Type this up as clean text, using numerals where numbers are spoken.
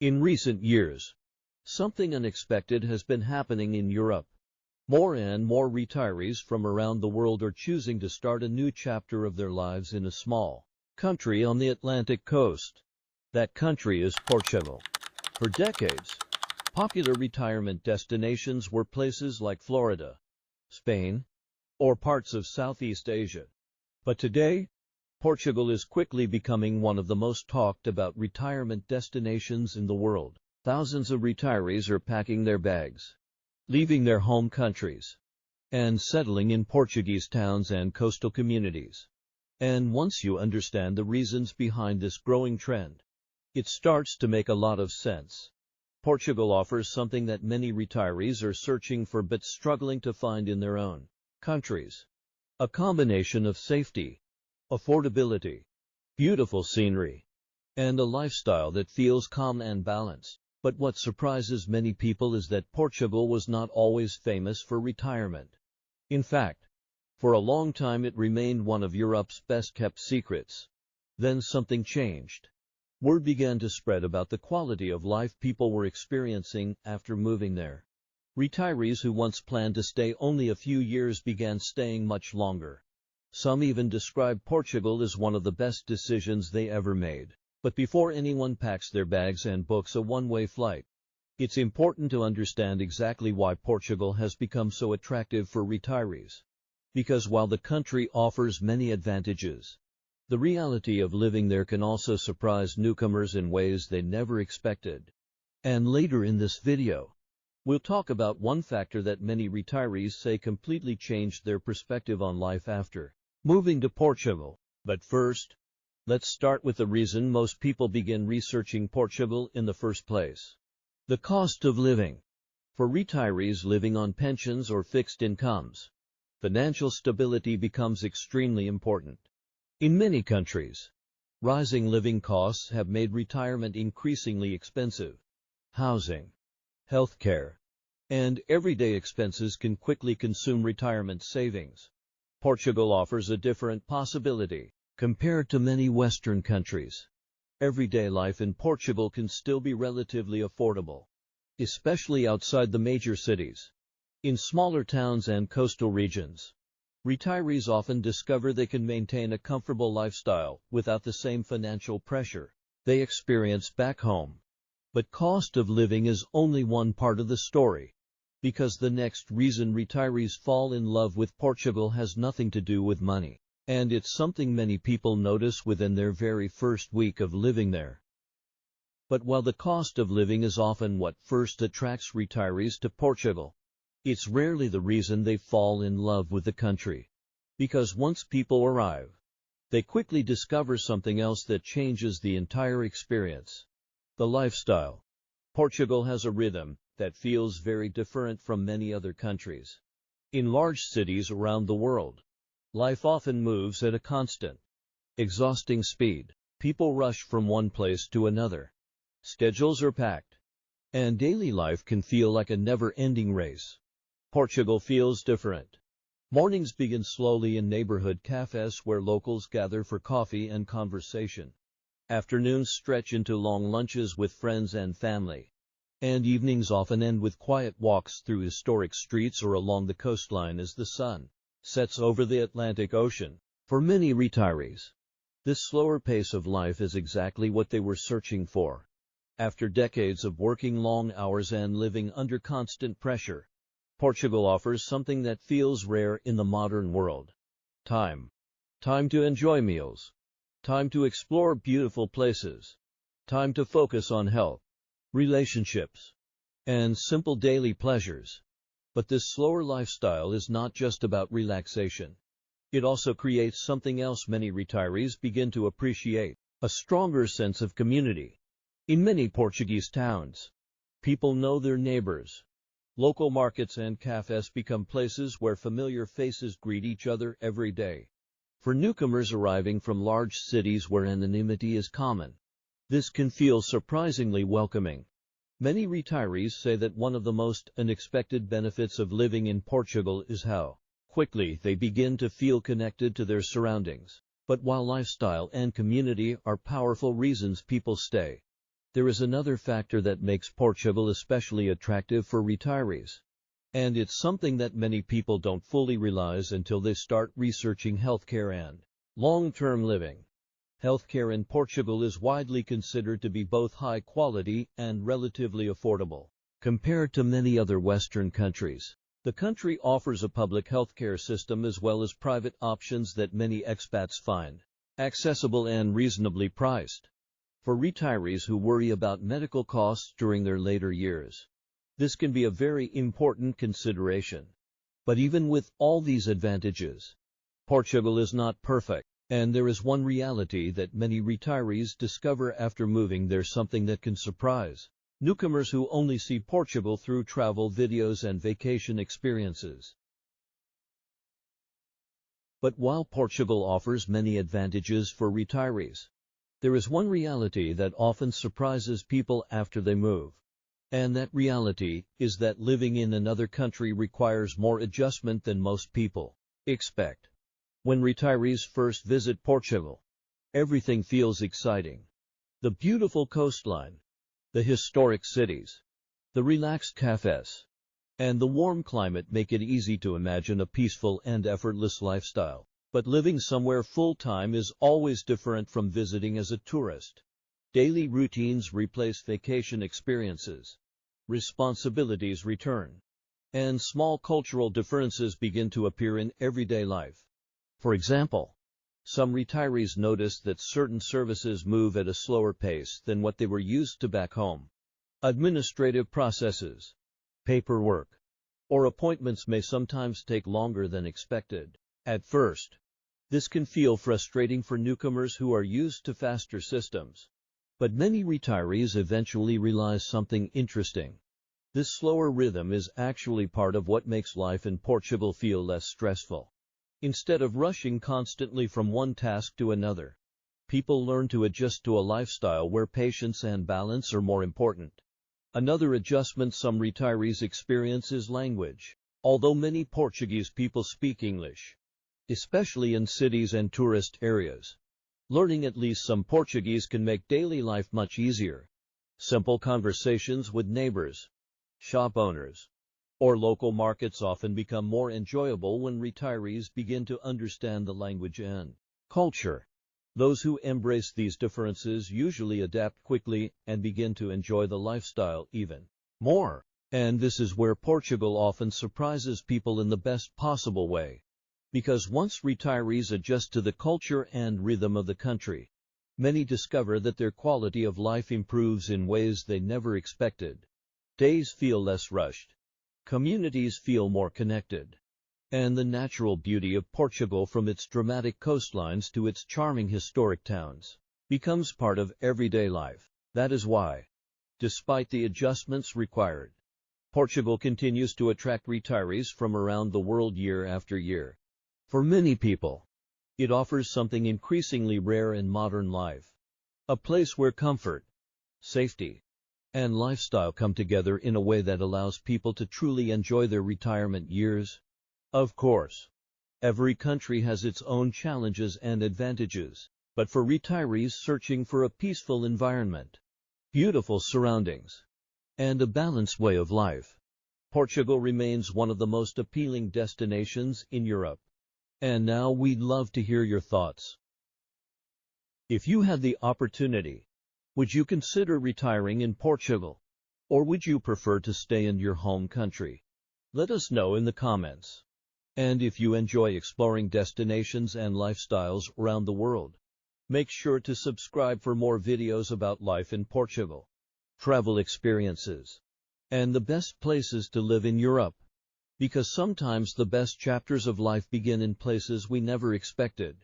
In recent years, something unexpected has been happening in Europe. More and more retirees from around the world are choosing to start a new chapter of their lives in a small country on the Atlantic coast. That country is Portugal. For decades, popular retirement destinations were places like Florida, Spain, or parts of Southeast Asia. But today, Portugal is quickly becoming one of the most talked about retirement destinations in the world. Thousands of retirees are packing their bags, leaving their home countries, and settling in Portuguese towns and coastal communities. And once you understand the reasons behind this growing trend, it starts to make a lot of sense. Portugal offers something that many retirees are searching for but struggling to find in their own countries. A combination of safety, affordability, beautiful scenery, and a lifestyle that feels calm and balanced. But what surprises many people is that Portugal was not always famous for retirement. In fact, for a long time it remained one of Europe's best-kept secrets. Then something changed. Word began to spread about the quality of life people were experiencing after moving there. Retirees who once planned to stay only a few years began staying much longer. Some even described Portugal as one of the best decisions they ever made. But before anyone packs their bags and books a one-way flight, it's important to understand exactly why Portugal has become so attractive for retirees. Because while the country offers many advantages, the reality of living there can also surprise newcomers in ways they never expected. And later in this video, we'll talk about one factor that many retirees say completely changed their perspective on life after moving to Portugal. But first, let's start with the reason most people begin researching Portugal in the first place: the cost of living. For retirees living on pensions or fixed incomes, financial stability becomes extremely important. In many countries, rising living costs have made retirement increasingly expensive. Housing, healthcare, and everyday expenses can quickly consume retirement savings. Portugal offers a different possibility. Compared to many Western countries, everyday life in Portugal can still be relatively affordable, especially outside the major cities. In smaller towns and coastal regions, retirees often discover they can maintain a comfortable lifestyle without the same financial pressure they experience back home. But cost of living is only one part of the story, because the next reason retirees fall in love with Portugal has nothing to do with money. And it's something many people notice within their very first week of living there. But while the cost of living is often what first attracts retirees to Portugal, it's rarely the reason they fall in love with the country. Because once people arrive, they quickly discover something else that changes the entire experience: the lifestyle. Portugal has a rhythm that feels very different from many other countries. In large cities around the world, life often moves at a constant, exhausting speed. People rush from one place to another. Schedules are packed, and daily life can feel like a never-ending race. Portugal feels different. Mornings begin slowly in neighborhood cafes where locals gather for coffee and conversation. Afternoons stretch into long lunches with friends and family. And evenings often end with quiet walks through historic streets or along the coastline as the sun sets over the Atlantic Ocean. For many retirees, this slower pace of life is exactly what they were searching for. After decades of working long hours and living under constant pressure, Portugal offers something that feels rare in the modern world: time. Time to enjoy meals. Time to explore beautiful places. Time to focus on health, relationships, and simple daily pleasures. But this slower lifestyle is not just about relaxation. It also creates something else many retirees begin to appreciate: a stronger sense of community. In many Portuguese towns, people know their neighbors. Local markets and cafes become places where familiar faces greet each other every day. For newcomers arriving from large cities where anonymity is common, this can feel surprisingly welcoming. Many retirees say that one of the most unexpected benefits of living in Portugal is how quickly they begin to feel connected to their surroundings. But while lifestyle and community are powerful reasons people stay, There is another factor that makes Portugal especially attractive for retirees. And it's something that many people don't fully realize until they start researching healthcare and long-term living. Healthcare in Portugal is widely considered to be both high quality and relatively affordable. Compared to many other Western countries, the country offers a public healthcare system as well as private options that many expats find accessible and reasonably priced. For retirees who worry about medical costs during their later years, this can be a very important consideration. But even with all these advantages, Portugal is not perfect, and there is one reality that many retirees discover after moving there, something that can surprise newcomers who only see Portugal through travel videos and vacation experiences. But while Portugal offers many advantages for retirees, there is one reality that often surprises people after they move. And that reality is that living in another country requires more adjustment than most people expect. When retirees first visit Portugal, everything feels exciting. The beautiful coastline, the historic cities, the relaxed cafes, and the warm climate make it easy to imagine a peaceful and effortless lifestyle. But living somewhere full-time is always different from visiting as a tourist. Daily routines replace vacation experiences, responsibilities return, and small cultural differences begin to appear in everyday life. For example, some retirees notice that certain services move at a slower pace than what they were used to back home. Administrative processes, paperwork, or appointments may sometimes take longer than expected. At first, this can feel frustrating for newcomers who are used to faster systems. But many retirees eventually realize something interesting. This slower rhythm is actually part of what makes life in Portugal feel less stressful. Instead of rushing constantly from one task to another, people learn to adjust to a lifestyle where patience and balance are more important. Another adjustment some retirees experience is language. Although many Portuguese people speak English, especially in cities and tourist areas, learning at least some Portuguese can make daily life much easier. Simple conversations with neighbors, shop owners, or local markets often become more enjoyable when retirees begin to understand the language and culture. Those who embrace these differences usually adapt quickly and begin to enjoy the lifestyle even more. And this is where Portugal often surprises people in the best possible way. Because once retirees adjust to the culture and rhythm of the country, many discover that their quality of life improves in ways they never expected. Days feel less rushed, communities feel more connected, and the natural beauty of Portugal, from its dramatic coastlines to its charming historic towns, becomes part of everyday life. That is why, despite the adjustments required, Portugal continues to attract retirees from around the world year after year. For many people, it offers something increasingly rare in modern life, a place where comfort, safety, and lifestyle come together in a way that allows people to truly enjoy their retirement years. Of course, every country has its own challenges and advantages, but for retirees searching for a peaceful environment, beautiful surroundings, and a balanced way of life, Portugal remains one of the most appealing destinations in Europe. And now we'd love to hear your thoughts. If you had the opportunity, would you consider retiring in Portugal? Or would you prefer to stay in your home country? Let us know in the comments. And if you enjoy exploring destinations and lifestyles around the world, make sure to subscribe for more videos about life in Portugal, travel experiences, and the best places to live in Europe. Because sometimes the best chapters of life begin in places we never expected.